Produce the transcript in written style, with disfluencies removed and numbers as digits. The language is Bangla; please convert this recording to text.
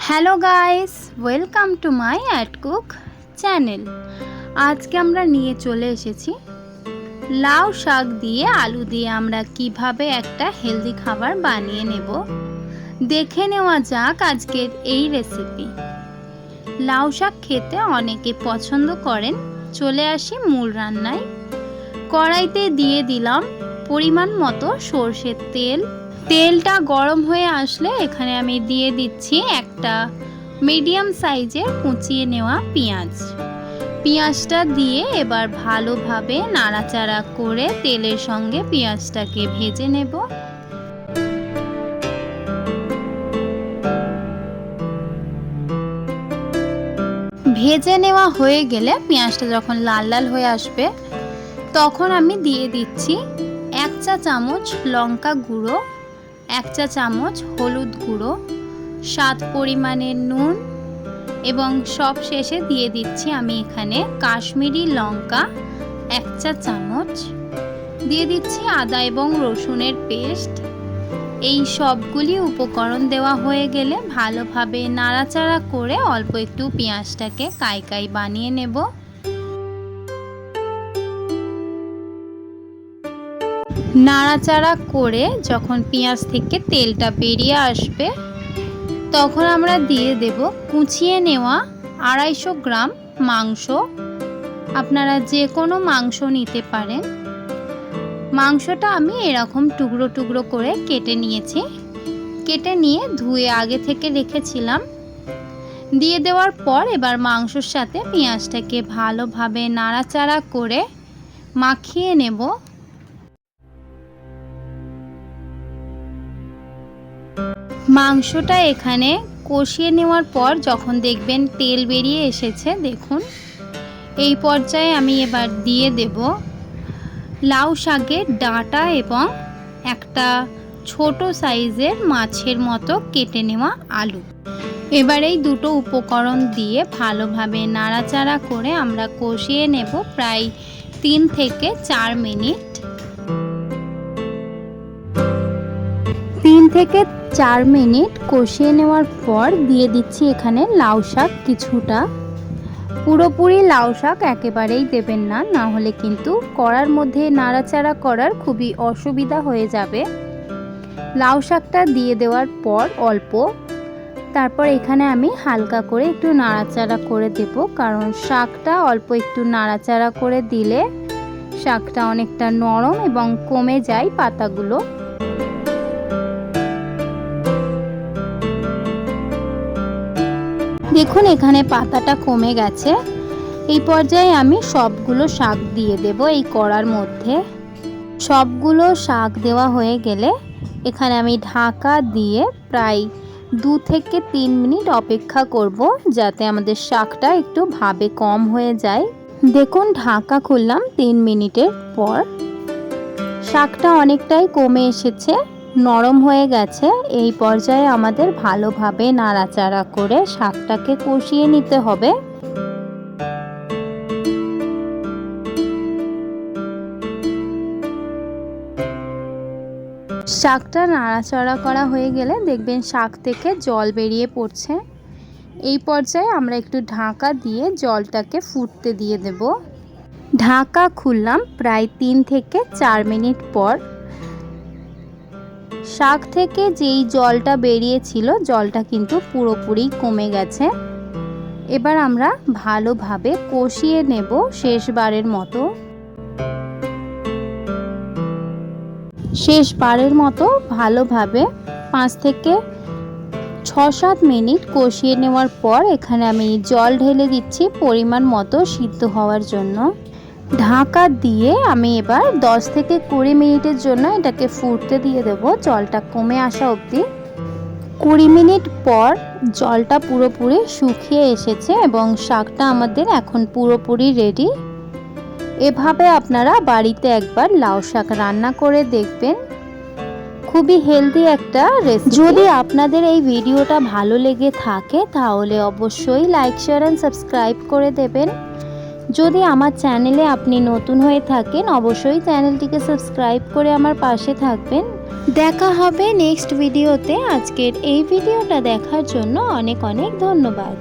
Hello guys, welcome to my at cook channel. আজকে আমরা নিয়ে চলে এসেছি লাউ শাক দিয়ে আলু দিয়ে আমরা কিভাবে একটা হেলদি খাবার বানিয়ে নেব। দেখে নেওয়া যাক আজকের এই রেসিপি। লাউ শাক খেতে অনেকে পছন্দ করেন। চলে আসি মূল রান্নায়। কড়াইতে দিয়ে দিলাম পরিমাণ মতো সরষের তেল। তেলটা গরম হয়ে আসলে এখানে আমি দিয়ে দিচ্ছি একটা মিডিয়াম সাইজের কুচিয়ে নেওয়া পেঁয়াজ। পেঁয়াজটা দিয়ে এবার ভালোভাবে নাড়াচাড়া করে তেলের সঙ্গে পেঁয়াজটাকে ভেজে নেব। ভেজে নেওয়া হয়ে গেলে পেঁয়াজটা যখন লাল লাল হয়ে আসবে তখন আমি দিয়ে দিচ্ছি 1 চা চামচ লঙ্কা গুঁড়ো, 1 চা চামচ হলুদ গুঁড়ো, স্বাদ পরিমাণের নুন এবং সব শেষে দিয়ে দিচ্ছি আমি এখানে কাশ্মীরি লঙ্কা 1 চা চামচ। দিয়ে দিচ্ছি আদা এবং রসুনের পেস্ট। এই সবগুলি উপকরণ দেওয়া হয়ে গেলে ভালোভাবে নাড়াচাড়া করে অল্প একটু পেঁয়াজটাকে কাই বানিয়ে নেব। নাড়াচাড়া করে যখন পেঁয়াজ থেকে তেলটা বেরিয়ে আসবে তখন আমরা দিয়ে দেব কুচিয়ে নেওয়া 250 গ্রাম মাংস। আপনারা যে কোনো মাংস নিতে পারেন। মাংসটা আমি এরকম টুকরো টুকরো করে কেটে নিয়েছি। কেটে নিয়ে ধুয়ে আগে থেকে রেখেছিলাম। দিয়ে দেওয়ার পর এবার মাংসর সাথে পেঁয়াজটাকে ভালোভাবে নাড়াচাড়া করে মাখিয়ে নেব। মাংসটা এখানে কষিয়ে নেওয়ার পর যখন দেখবেন তেল বেরিয়ে এসেছে, দেখুন এই পর্যায়ে আমি এবার দিয়ে দেব লাউ শাকের ডাঁটা এবং একটা ছোট সাইজের মাছের মতো কেটে নেওয়া আলু। এবার এই দুটো উপকরণ দিয়ে ভালোভাবে নাড়াচাড়া করে আমরা কষিয়ে নেব প্রায় 3 থেকে 4 মিনিট। 3 থেকে 4 মিনিট কষিয়ে নেওয়ার পর দিয়ে দিচ্ছি এখানে লাউ শাক কিছুটা। পুরোপুরি লাউ শাক একেবারেই দেবেন না, না হলে কিন্তু কড়ার মধ্যে নাড়াচাড়া করার খুবই অসুবিধা হয়ে যাবে। লাউ শাকটা দিয়ে দেওয়ার পর তারপর এখানে আমি হালকা করে একটু নাড়াচাড়া করে দেব, কারণ শাকটা অল্প একটু নাড়াচাড়া করে দিলে শাকটা অনেকটা নরম এবং কমে যায় পাতাগুলো। দেখুন এখানে পাতাটা কমে গেছে। এই পর্যায়ে আমি সবগুলো শাক দিয়ে দেব এই কড়ার মধ্যে। সবগুলো শাক দেওয়া হয়ে গেলে এখানে আমি ঢাকা দিয়ে প্রায় 2 থেকে 3 মিনিট অপেক্ষা করব, যাতে আমাদের শাকটা একটু ভাবে কম হয়ে যায়। দেখুন ঢাকা খুললাম 3 মিনিটের পর শাকটা অনেকটাই কমে এসেছে, নরম হয়ে গেছে। এই পর্যায়ে আমাদের ভালোভাবে নাড়াচাড়া করে শাকটাকে কষিয়ে নিতে হবে। শাকটা নাড়াচাড়া করা হয়ে গেলে দেখবেন শাক থেকে জল বেরিয়ে পড়ছে। এই পর্যায়ে আমরা একটু ঢাকা দিয়ে জলটাকে ফুটতে দিয়ে দেব। ঢাকা খুললাম প্রায় 3 থেকে 4 মিনিট পর। শাক থেকে যেই জলটা বেরিয়েছিল জলটা কিন্তু পুরোপুরি কমে গেছে। এবার আমরা ভালোভাবে কষিয়ে নেব শেষবারের মতো। ভালোভাবে 5 থেকে 6-7 মিনিট কষিয়ে নেওয়ার পর এখানে আমি জল ঢেলে দিচ্ছি পরিমাণ মতো সিদ্ধ হওয়ার জন্য। ঢাকা দিয়ে আমি এবার 10 থেকে 20 মিনিটের জন্য এটাকে ফুটতে দিয়ে দেব, জলটা কমে আসা অবধি। 20 মিনিট পর জলটা পুরোপুরি শুকিয়ে এসেছে এবং শাকটা আমাদের এখন পুরোপুরি রেডি। এভাবে আপনারা বাড়িতে একবার লাউ শাক রান্না করে দেখবেন। খুবই হেলদি একটা রেসিপি। যদি আপনাদের এই ভিডিওটা ভালো লেগে থাকে তাহলে অবশ্যই লাইক, শেয়ার এন্ড সাবস্ক্রাইব করে দেবেন। যদি আমার চ্যানেলে আপনি নতুন হয়ে থাকেন অবশ্যই চ্যানেলটিকে সাবস্ক্রাইব করে আমার পাশে থাকবেন। দেখা হবে নেক্সট ভিডিওতে। আজকের এই ভিডিওটা দেখার জন্য অনেক অনেক ধন্যবাদ।